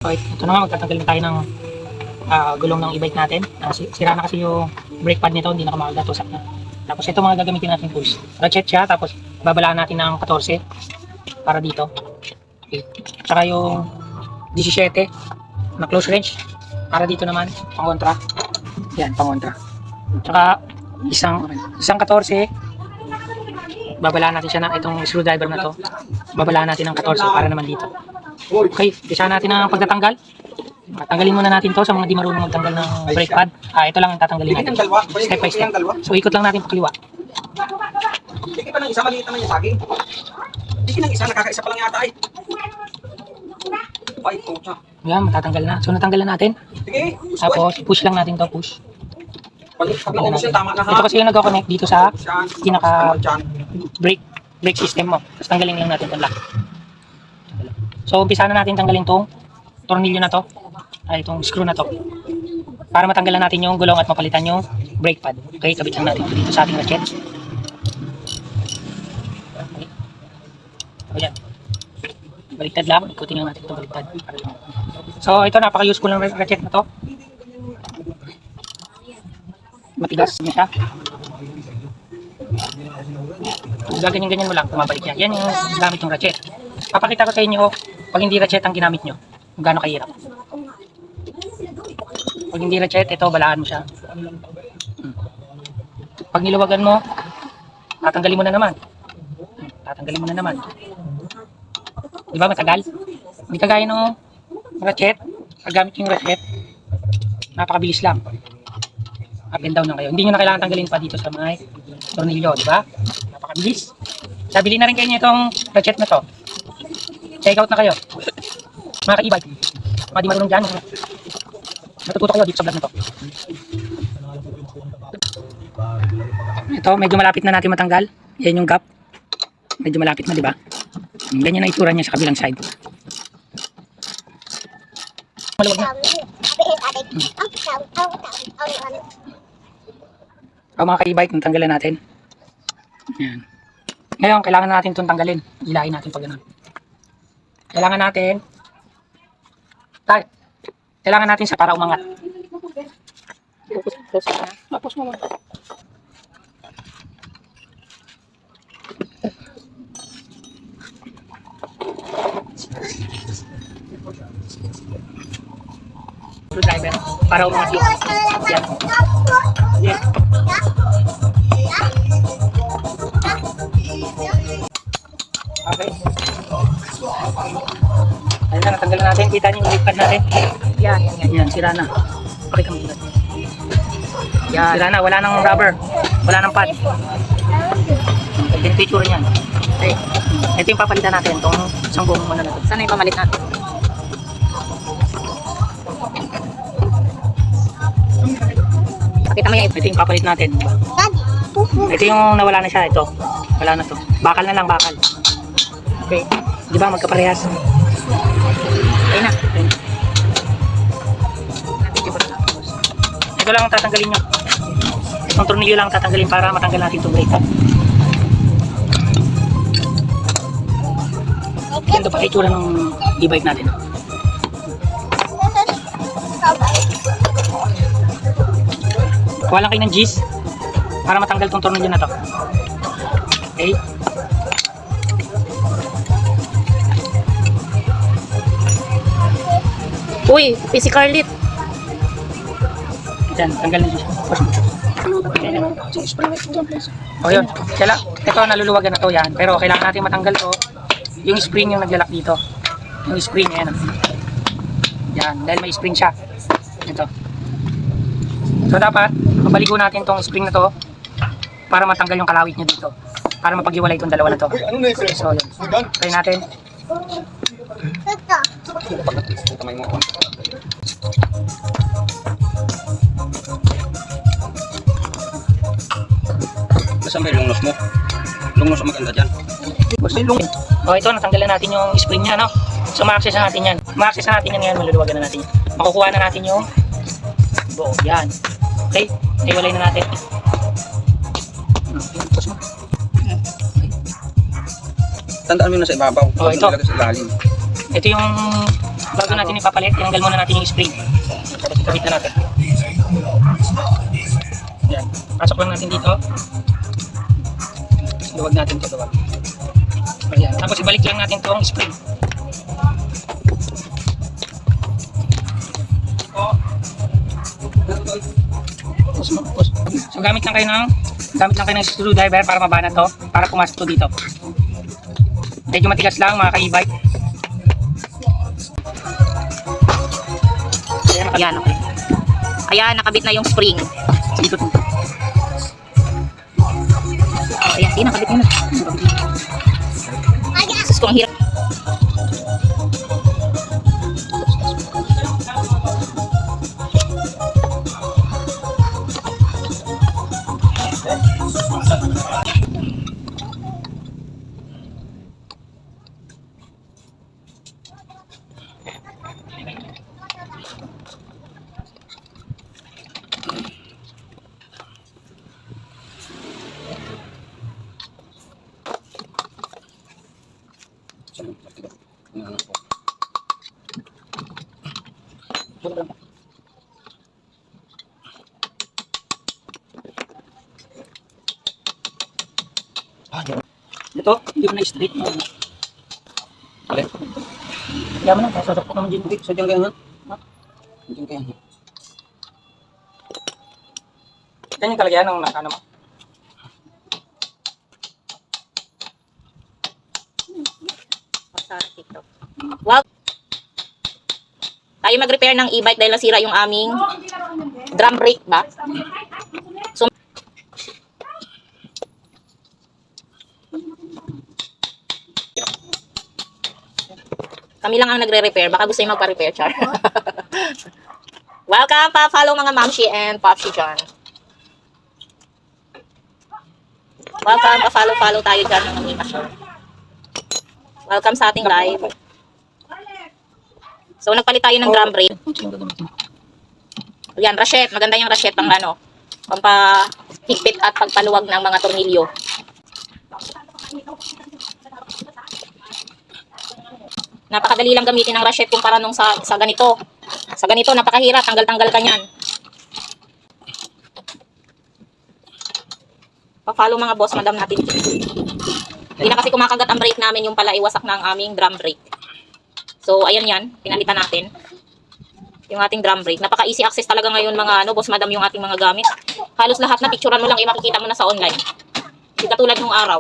Okay, ito na nga, magtatanggal na tayo ng gulong ng e-bike natin. Sira na kasi yung brake pad nito, hindi na kumagatusap na. Tapos ito mga gagamitin natin tools. Ratchet siya, tapos babalaan natin ng 14 para dito. Okay. Tsaka yung 17 na close wrench para dito naman, pang kontra. Yan, pang kontra. Tsaka isang 14, babalaan natin siya ng itong screwdriver na to. Babalaan natin ng 14 para naman dito. Okay, isa natin ang pagtatanggal. Tanggalin muna natin to sa mga di marunong magtanggal ng brake pad. Ito lang ang tatanggalin natin. Step by step. So ikot lang natin pakaliwa. Diki pa ng isa, maliit naman yung saging. Diki ng isa, nakakaisa pa lang yata ay. Ay, pucha. Yan, matatanggal na. So natanggal na natin. Sige, Tapos push lang natin to, push. pag-naubos siya, tama ka ha. Ito kasi yung nagko-connect dito sa pinaka Dyan. brake system mo. Tapos tanggalin lang natin itong lock. So umpisa na natin tanggalin tong tornilyo na to. Itong screw na to. Para matanggalan natin yung gulong at mapalitan yung brake pad. Okay, kabit lang natin dito sa ating ratchet. Okay. Ayan. Baliktad lang. Ikutin lang natin itong baliktad. So ito, napaka-useful ng ratchet na to. Matigas niya siya. Ganyan-ganyan mo lang, tumabalik yan. Yan yung gamit yung ratchet. Papakita ko sa inyo pag hindi ratchet ang ginamit nyo, kung gaano kahirap. Pag hindi ratchet, ito, balaan mo siya. Pag niluwagan mo, tatanggalin mo na naman. Tatanggalin mo na naman. Di ba matagal? Hindi kagaya ng ratchet. Pag gamit yung ratchet, napakabilis lang. Up and down lang kayo. Hindi nyo na kailangan tanggalin pa dito sa may tornilyo, di ba? Napakabilis. Sabili na rin kayo nyo itong ratchet na to. Check out na kayo. Mga ka-e-bike. Mga di marunong dyan. Natututo kayo dito sa vlog na to. Ito, medyo malapit na natin matanggal. Yan yung gap. Medyo malapit na, di ba? Ganyan ang itsura niya sa kabilang side. Maluwag na. Mga ka-e-bike, tanggalan natin. Yan. Ngayon, kailangan natin itong tanggalin. Ilahin natin pag ganun. Kailangan natin siya para umangat. Tapos mo. Screwdriver para umangat yung yan. Yan. Okay. Ayun na, natanggal natin. Kita niyo yung brake pad natin. Yan, sira na. Okay kami. Yan, sira na. Wala nang rubber. Wala nang pad. Ganito yung tsura niyan. Okay. Ito yung papalitan natin. Itong isang buong muna na ito. Sana yung pamalit natin? Pakita mo yan. Ito yung papalit natin. Ito yung nawala na siya. Ito. Wala na to. Bakal na lang, bakal. Okay. Di ba magkaparehas? Ayun na. Ito lang ang tatanggalin nyo. Itong tornilyo lang tatanggalin para matanggal natin itong brake pad. Ganito pa itsura ng e-bike natin. Kuha lang kayo ng G's para matanggal itong tornilyo na to. Okay. Uy, si Carlit. Yan, tanggal na siya. O yun, ito naluluwagan na to yan. Pero kailangan natin matanggal to. Yung spring yung naglalak dito. Yung spring, yan. Yan, dahil may spring siya. Ito. So dapat, mabaligo natin tong spring na to para matanggal yung kalawit nyo dito. Para mapaghiwalay itong dalawa na to. So yun, try natin. Saan ba yung lungnos mo? Lungnos ang maganda dyan. O ito, natanggalan natin yung spring niya, no? So ma-access na natin yan. Ma-access na natin yan ngayon, maluluwagan na natin. Makukuha na natin yung buo. Yan. Okay, iwalay na natin. Tapos mo. Tandaan mo na sa ibabaw. Oh, ito. Sa ilalim. Ito yung bago natin ipapalit, tinanggal muna natin yung spring. Tapos ikabit na natin. Yan. Pasok lang natin dito. Tapos luwag natin ito, luwag. Ayan. Tapos ibalik lang natin itong spring. So gamit lang kayo ng screwdriver para mabana to, para pumasok to dito. Medyo matigas lang mga ka-e-bike. Ayan, okay. Ayan, nakabit na yung spring. Dito. Ayan, sige, nakabit na. Sus, kung hirap. Ito, hindi mo na straight. Alin? Kaya mo na, sasok ko naman dyan. So, diyan kaya nga. Diyan kaya nga. Ganyan talaga yan ang nakano mo. Sa TikTok. Wow! Tayo mag-repair ng e-bike dahil nasira yung aming drum brake ba? So, kami lang ang nagre-repair. Baka gusto yung magpa-repair, Char. Welcome pa. Follow mga Mamshi and Popshi dyan. Welcome pa. Follow tayo dyan ng mga Char. Welcome sa ating live. So, nagpalit tayo ng drum brake. Yan, rachet. Maganda yung rachet pang ano, pampahigpit at pagpaluwag ng mga tornilyo. Napakadali lang gamitin ng rachet kumpara nung sa ganito. Sa ganito, napakahirap. Tanggal-tanggal ka niyan. Pa-follow mga boss, madam natin. Hindi na kasi kumakagat ang brake namin, yung pala iwasak na ang aming drum brake. So, ayan yan. Pinalitan natin. Yung ating drum brake. Napaka-easy access talaga ngayon mga boss, madam, yung ating mga gamit. Halos lahat na picturean mo lang, makikita mo na sa online. Hindi katulad nung araw.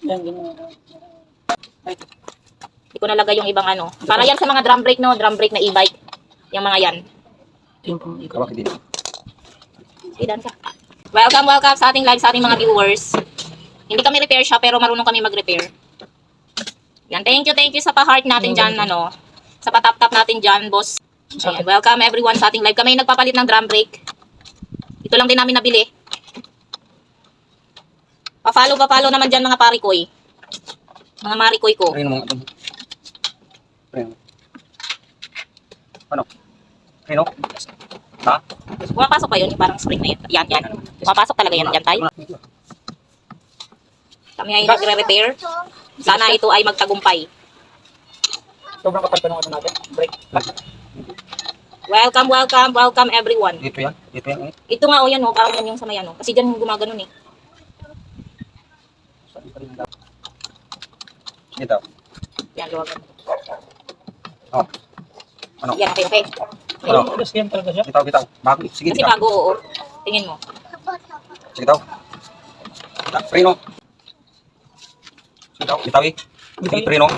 Yan, ganyan. Hindi ko nalagay yung ibang ano. Para yan sa mga drum brake, no? Drum brake na e-bike. Yung mga yan. Ito yung pang ikot. Kawak din. Ilan ka? Welcome sa ating live, sa ating mga viewers. Hindi kami repair shop, pero marunong kami mag-repair. Yan, thank you sa pa-heart natin dyan, ano. Sa pa-tap-tap natin dyan, boss. Ayan, welcome everyone sa ating live. Kami nagpapalit ng drum brake. Ito lang din namin nabili. Pa-follow naman dyan mga parikoy. Mga marikoy ko. Ayun mo nga. Ayun. Ano? Ayun o? Ha? Pumapasok pa yun, yung parang spring na yan. Yan. Pumapasok talaga yan. Yan tayo. Kami ay nagre-repair. Sana ito ay magtagumpay. Sobrang kapal pa nung ano natin. Break. Welcome everyone. Dito yan? Dito yan? Ito nga o yan o, parang yan yung sa may ano. Kasi dyan gumaganon eh. Dito. Yan, luwag. Oh. Ano? Yan, okay. Ano? Tapos yan talaga siya. Bitaw. Bago. Sige, Kasi bitaw. bago, oo. Tingin mo. Sige daw. Preno. Sige daw. Bitaw eh. Sige, preno.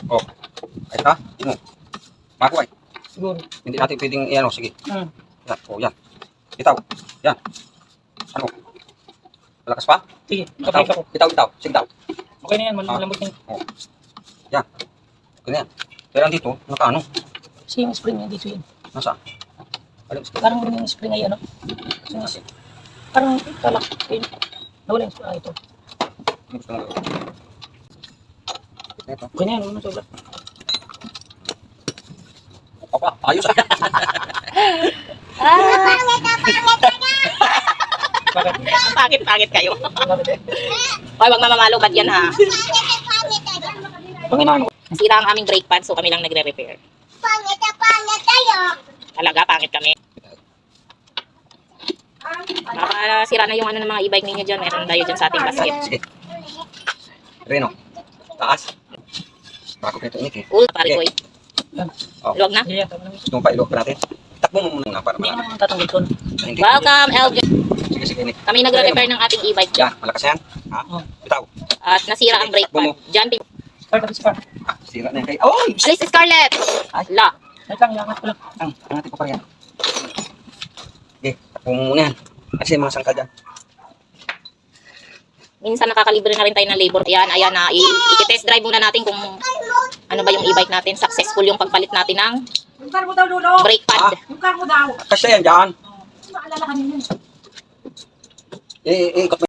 Oh. Ayos na. Bago ay. Siguro. Hindi natin pwedeng, ano, sige. Hmm. Yan. Oh, yan. Bitaw. Yan. Ano? Malakas pa? Sige, Bitaw. kapay ako. Bitaw. Sige daw. Okay na yan, malambot na yan. Oh. Yan. Ganyan. Pero dito, naka ano? Kasi yung spring yan, dito yan. Nasa? Alin? Parang yung spring ay ano. Parang talak. Ayun. Nawala yung spring. Ah, ito. Gusto mo. Ito. Okay na yan, ano sobra. Papa, ayos ah. Bakit? Pangit kayo. Bakit eh? Hoy, wag mamamalo, ba't yan ha? Pag inaano, Nasira ang aming brake pad, so kami lang nagre-repair. Talaga, pangit kami. Nakasira na yung ano ng mga e-bike ninyo dyan. Meron tayo dyan sa ating basket. Sige. Reno. Taas. Bago pa ito init eh. Cool, pare ko. Oh. Luwag na. yeah, tama naman. Gusto mo pa ilog pa natin? Takbo mo muna para Hindi marami. naman tatanggal doon. Hindi. Welcome, LJ. Sige, sige. Nick. Kami nagre-repair ng ating e-bike dyan. Yan, malakas yan. Ha? Oh. Bitaw. At nasira ang brake pad. Dyan, Start, start. Ah, sira na yan kay... Oh! alis Scarlett! La. Wait lang, iangat ko lang. Ang ating pa pa yan. Okay, takbo mo muna yan. Kasi mga sangkal dyan. Minsan nakakalibre na rin tayo ng labor. Ayan na. I-test drive muna natin kung ano ba yung e-bike natin. Successful yung pagpalit natin ng Yung car mo daw, Lolo. brake pad. Yung car mo daw. Kasi yan dyan. Maalala ka niyo yun. Ikot mo